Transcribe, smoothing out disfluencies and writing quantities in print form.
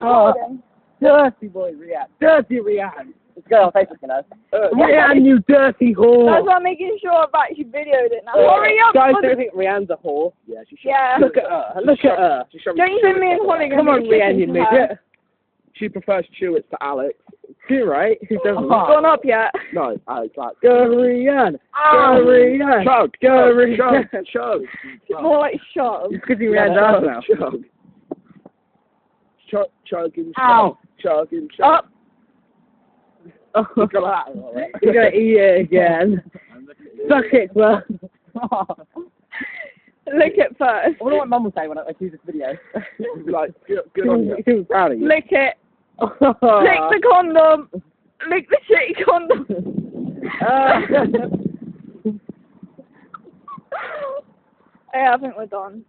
Oh, dirty boy, Rianne. Dirty Rianne. Let's go on Facebook, you know. Rianne, you dirty whore. That's why I'm making sure I've actually videoed it now. Hurry up! Guys, don't think Rianne's a whore. Yeah, she should. Yeah. Look at her. Look at her. Don't you think me and Holly Come on, Rianne, you midget. midget. She prefers chewits to Alex. You're right. Who doesn't? Gone up yet? No, Alex like, go Rianne. Go Rianne. Chug. Go Rianne. Chug. It's more like shove. You're kissing Rianne's ass now. Chug. Chug and chug. Chug and chug. Up. Oh. You're gonna eat it again. Suck it, bro. Lick it first. I wonder what Mum will say when I see this video. She'll be like, good on you. She'll be proud of you. Lick it. Lick the condom. Lick the shitty condom. Yeah, I think we're done.